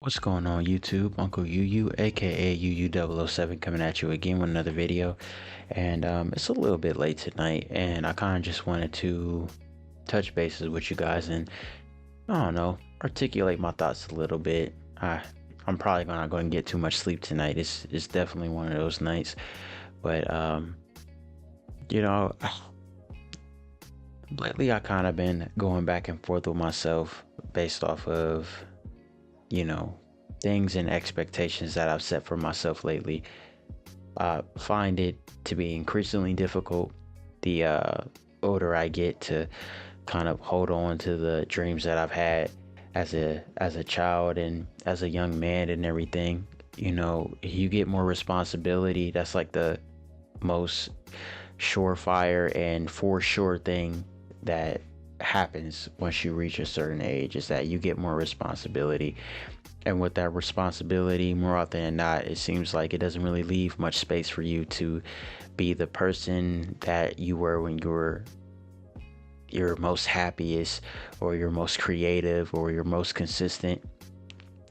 What's going on YouTube? Uncle UU, aka UU007, coming at you again with another video. And it's a little bit late tonight, and I kind of just wanted to touch bases with you guys and, I don't know, articulate my thoughts a little bit. I'm probably not going to get too much sleep tonight. It's definitely one of those nights. But you know, lately I kind of been going back and forth with myself based off of, you know, things and expectations that I've set for myself lately. I find it to be increasingly difficult the older I get to kind of hold on to the dreams that I've had as a child and as a young man and everything. You know, you get more responsibility. That's like the most surefire and for sure thing that happens once you reach a certain age, is that you get more responsibility. And with that responsibility, more often than not, it seems like it doesn't really leave much space for you to be the person that you were when you were your most happiest, or your most creative, or your most consistent.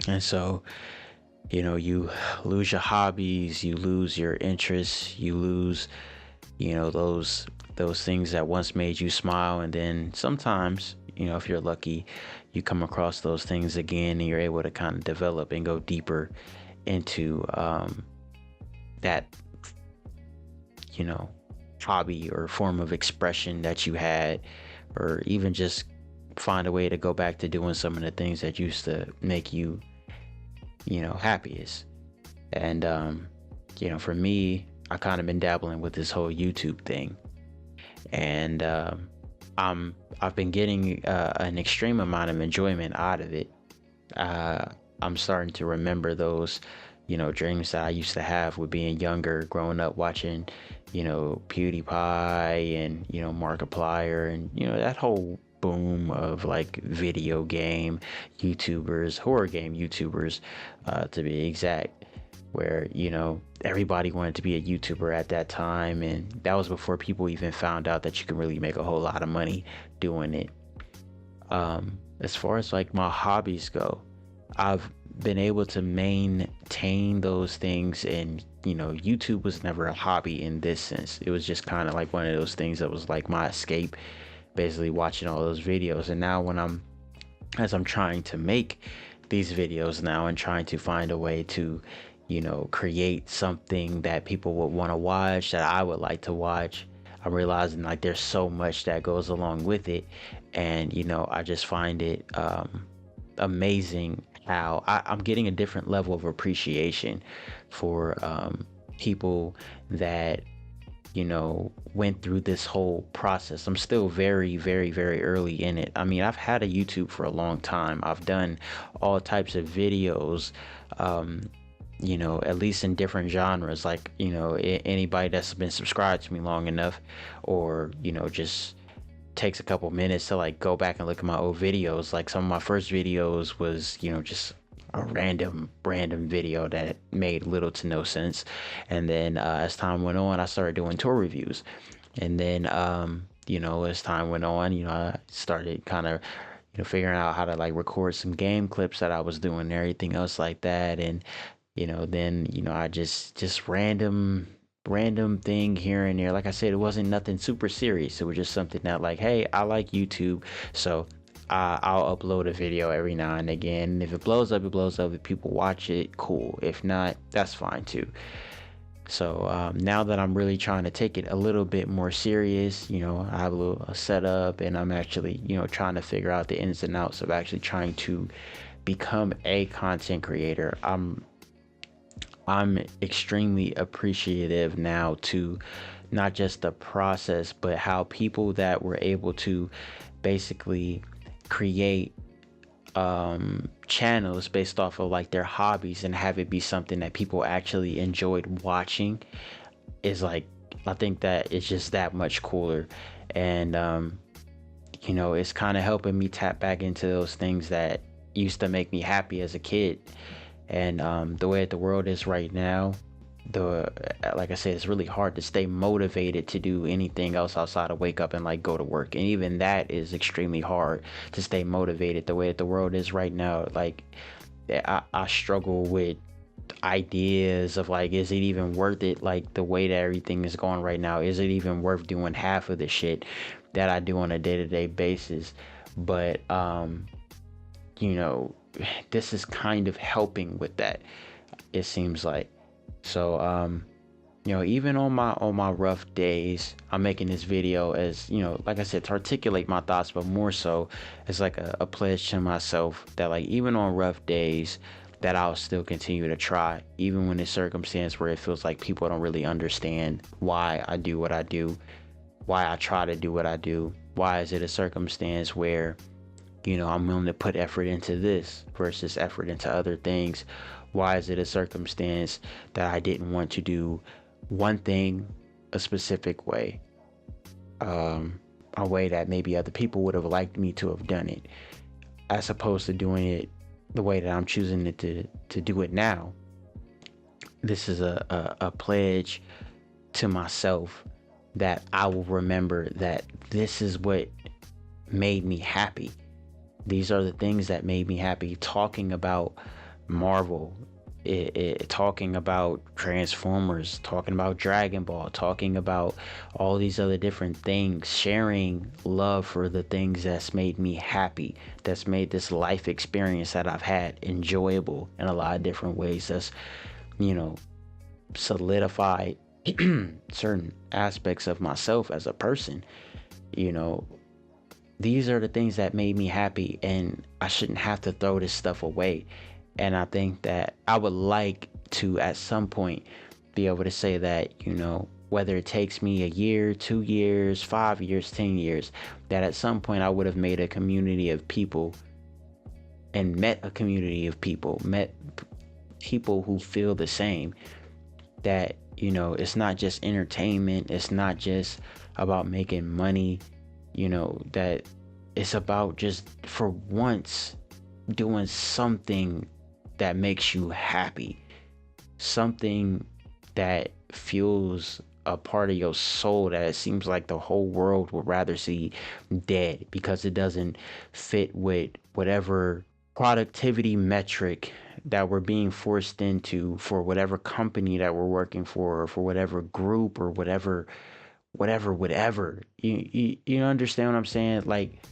And so, you know, you lose your hobbies, you lose your interests, you lose, you know, those things that once made you smile. And then sometimes, you know, if you're lucky, you come across those things again and you're able to kind of develop and go deeper into that, you know, hobby or form of expression that you had, or even just find a way to go back to doing some of the things that used to make you, you know, happiest. And you know, for me, I kind of been dabbling with this whole YouTube thing, and I've been getting an extreme amount of enjoyment out of it. uh, I'm starting to remember those, you know, dreams that I used to have with being younger, growing up watching, you know, PewDiePie and, you know, Markiplier, and, you know, that whole boom of like video game YouTubers, horror game YouTubers, to be exact, where, you know, everybody wanted to be a YouTuber at that time. And that was before people even found out that you can really make a whole lot of money doing it. As far as like my hobbies go, I've been able to maintain those things. And, you know, YouTube was never a hobby in this sense. It was just kind of like one of those things that was like my escape, basically watching all those videos. And now as I'm trying to make these videos now and trying to find a way to, you know, create something that people would want to watch, that I would like to watch, I'm realizing like there's so much that goes along with it. And, you know, I just find it amazing how I'm getting a different level of appreciation for people that, you know, went through this whole process. I'm still very, very, very early in it. I mean, I've had a YouTube for a long time. I've done all types of videos, you know, at least in different genres. Like, you know, anybody that's been subscribed to me long enough, or, you know, just takes a couple minutes to like go back and look at my old videos. Like some of my first videos was, you know, just a random video that made little to no sense. And then as time went on, I started doing tour reviews. And then you know, as time went on, you know, I started kind of, you know, figuring out how to like record some game clips that I was doing and everything else like that. And, you know, then, you know, I just random thing here and there. Like I said, it wasn't nothing super serious. It was just something that like, hey, I like YouTube, so I'll upload a video every now and again. If it blows up, it blows up. If people watch it, cool. If not, that's fine too. So now that I'm really trying to take it a little bit more serious, you know, I have a setup, and I'm actually, you know, trying to figure out the ins and outs of actually trying to become a content creator. I'm extremely appreciative now to not just the process, but how people that were able to basically create channels based off of like their hobbies and have it be something that people actually enjoyed watching is like, I think that it's just that much cooler. And you know, it's kind of helping me tap back into those things that used to make me happy as a kid. And the way that the world is right now, like I said, it's really hard to stay motivated to do anything else outside of wake up and like go to work. And even that is extremely hard to stay motivated the way that the world is right now. Like, I struggle with ideas of like, is it even worth it? Like the way that everything is going right now, is it even worth doing half of the shit that I do on a day-to-day basis? But you know, this is kind of helping with that, it seems like. So you know, even on my rough days, I'm making this video as, you know, like I said, to articulate my thoughts, but more so as like a pledge to myself that like even on rough days that I'll still continue to try, even when it's circumstance where it feels like people don't really understand why I do what I do, why I try to do what I do. Why is it a circumstance where, you know, I'm willing to put effort into this versus effort into other things? Why is it a circumstance that I didn't want to do one thing a specific way, a way that maybe other people would have liked me to have done it, as opposed to doing it the way that I'm choosing it to do it now? This is a pledge to myself that I will remember that this is what made me happy. These are the things that made me happy. Talking about Marvel, talking about Transformers, talking about Dragon Ball, talking about all these other different things, sharing love for the things that's made me happy, that's made this life experience that I've had enjoyable in a lot of different ways, that's, you know, solidified certain aspects of myself as a person. You know, these are the things that made me happy, and I shouldn't have to throw this stuff away. And I think that I would like to at some point be able to say that, you know, whether it takes me a year, 2 years, 5 years, 10 years, that at some point I would have made a community of people and met a community of people, met people who feel the same. That, you know, it's not just entertainment, it's not just about making money, you know, that it's about just for once doing something that makes you happy, something that fuels a part of your soul that it seems like the whole world would rather see dead because it doesn't fit with whatever productivity metric that we're being forced into for whatever company that we're working for, or for whatever group, or whatever. You understand what I'm saying? Like,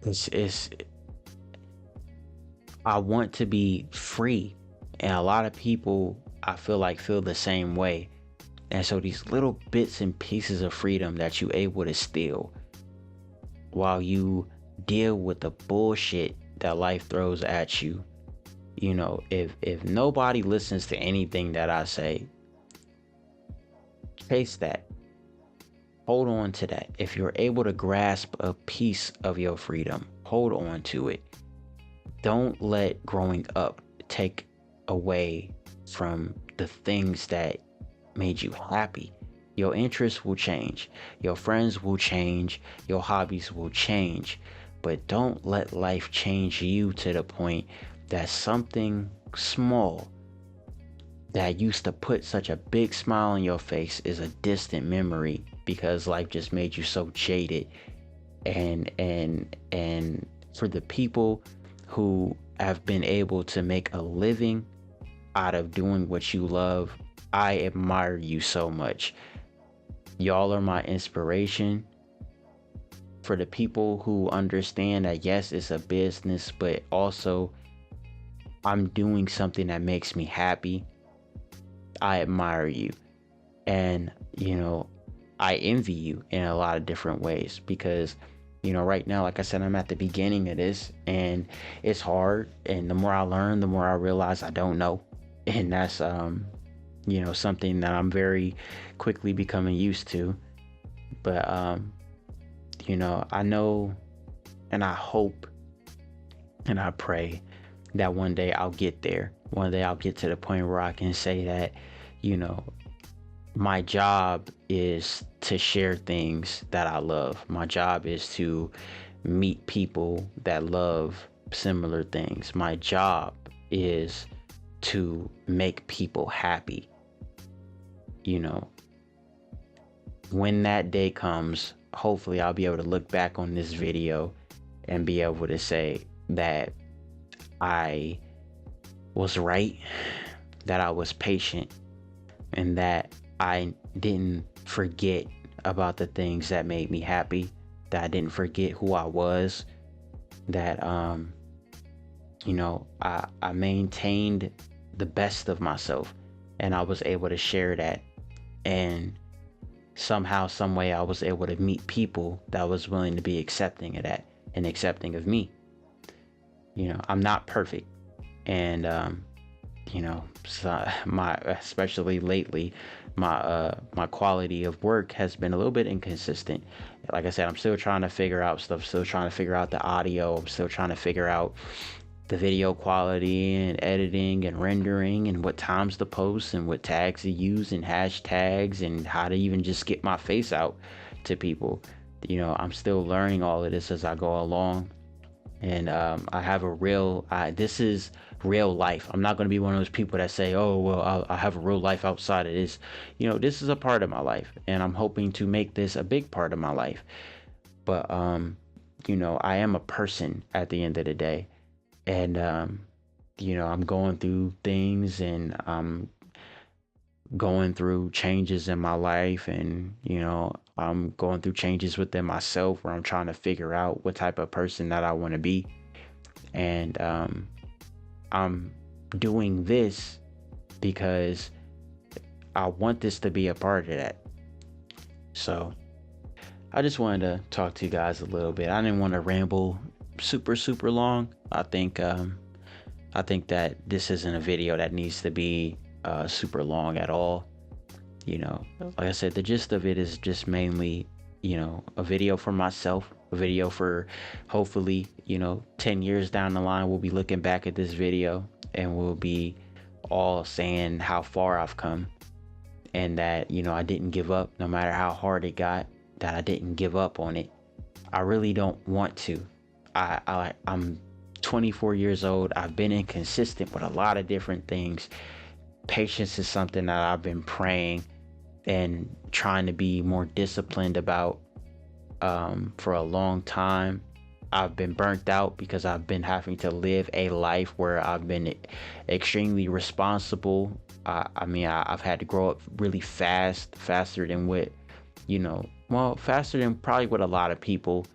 it's I want to be free, and a lot of people, I feel like, feel the same way. And so these little bits and pieces of freedom that you able to steal while you deal with the bullshit that life throws at you. You know, if nobody listens to anything that I say, chase that. Hold on to that. If you're able to grasp a piece of your freedom, hold on to it. Don't let growing up take away from the things that made you happy. Your interests will change, your friends will change, your hobbies will change, but don't let life change you to the point that something small that used to put such a big smile on your face is a distant memory because life just made you so jaded. And for the people who have been able to make a living out of doing what you love, I admire you so much. Y'all are my inspiration. For the people who understand that, yes, it's a business, but also I'm doing something that makes me happy, I admire you. And, you know, I envy you in a lot of different ways because, you know, right now, like I said, I'm at the beginning of this and it's hard. And the more I learn, the more I realize I don't know. And that's, you know, something that I'm very quickly becoming used to. But, you know, I know and I hope and I pray that one day I'll get there. One day I'll get to the point where I can say that, you know, my job is to share things that I love. My job is to meet people that love similar things. My job is to make people happy. You know, when that day comes, hopefully I'll be able to look back on this video and be able to say, that I was right, that I was patient, and that I didn't forget about the things that made me happy, that I didn't forget who I was, that I maintained the best of myself, and I was able to share that. And somehow, some way, I was able to meet people that was willing to be accepting of that and accepting of me. I'm not perfect, and so especially lately, my quality of work has been a little bit inconsistent. Like I said, I'm still trying to figure out stuff, still trying to figure out the audio, I'm still trying to figure out the video quality and editing and rendering and what times to post and what tags to use and hashtags and how to even just get my face out to people. I'm still learning all of this as I go along. And I have this is real life. I'm not going to be one of those people that say, oh, well, I have a real life outside of this. This is a part of my life, and I'm hoping to make this a big part of my life. But, I am a person at the end of the day. And, I'm going through things, and I'm going through changes in my life, and, I'm going through changes within myself where I'm trying to figure out what type of person that I want to be. And I'm doing this because I want this to be a part of that. So I just wanted to talk to you guys a little bit. I didn't want to ramble super long. I think that this isn't a video that needs to be super long at all. Like I said, the gist of it is just mainly, a video for myself, a video for hopefully, 10 years down the line, we'll be looking back at this video and we'll be all saying how far I've come, and that, I didn't give up no matter how hard it got, that I didn't give up on it. I really don't want to. I'm 24 years old. I've been inconsistent with a lot of different things. Patience is something that I've been praying and trying to be more disciplined about for a long time. I've been burnt out because I've been having to live a life where I've been extremely responsible. I've had to grow up really faster than faster than probably what a lot of people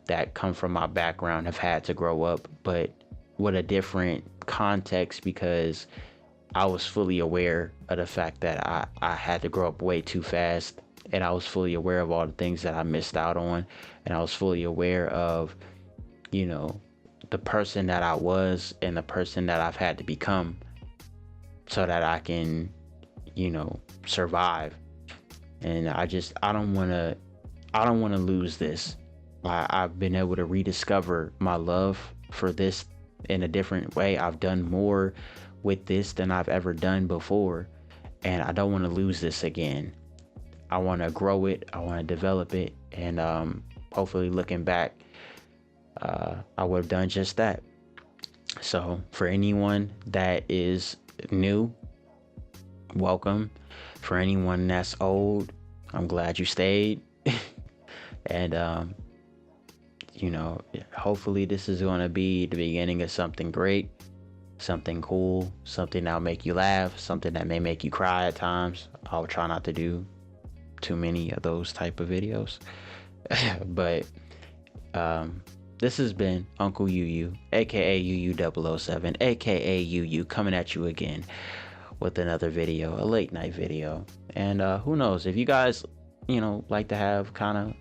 that come from my background have had to grow up, but with a different context, because I was fully aware of the fact that I had to grow up way too fast, and I was fully aware of all the things that I missed out on, and I was fully aware of, the person that I was and the person that I've had to become so that I can, survive. And I don't want to lose this. I've been able to rediscover my love for this in a different way. I've done more with this than I've ever done before, and I don't want to lose this again. I want to grow it. I want to develop it, and hopefully, looking back, I would have done just that. So, for anyone that is new, welcome. For anyone that's old, I'm glad you stayed. And hopefully this is going to be the beginning of something great, something cool, something that'll make you laugh, something that may make you cry at times. I'll try not to do too many of those type of videos. But this has been Uncle UU, aka UU007, aka UU, coming at you again with another video, a late night video. And who knows, if you guys like to have kind of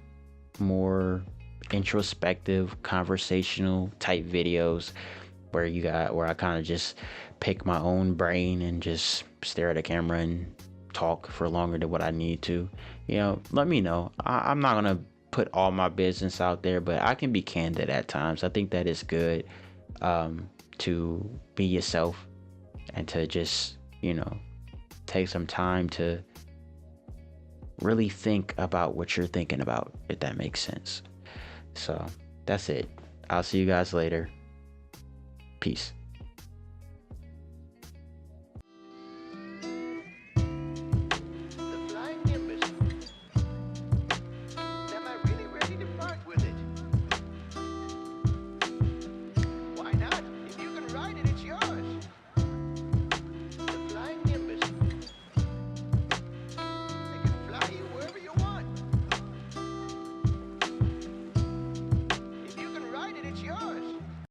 more introspective, conversational type videos where I kind of just pick my own brain and just stare at a camera and talk for longer than what I need to, let me know. I'm not gonna put all my business out there, but I can be candid at times. I think that is good, to be yourself and to just take some time to really think about what you're thinking about, if that makes sense. So that's it. I'll see you guys later. Peace.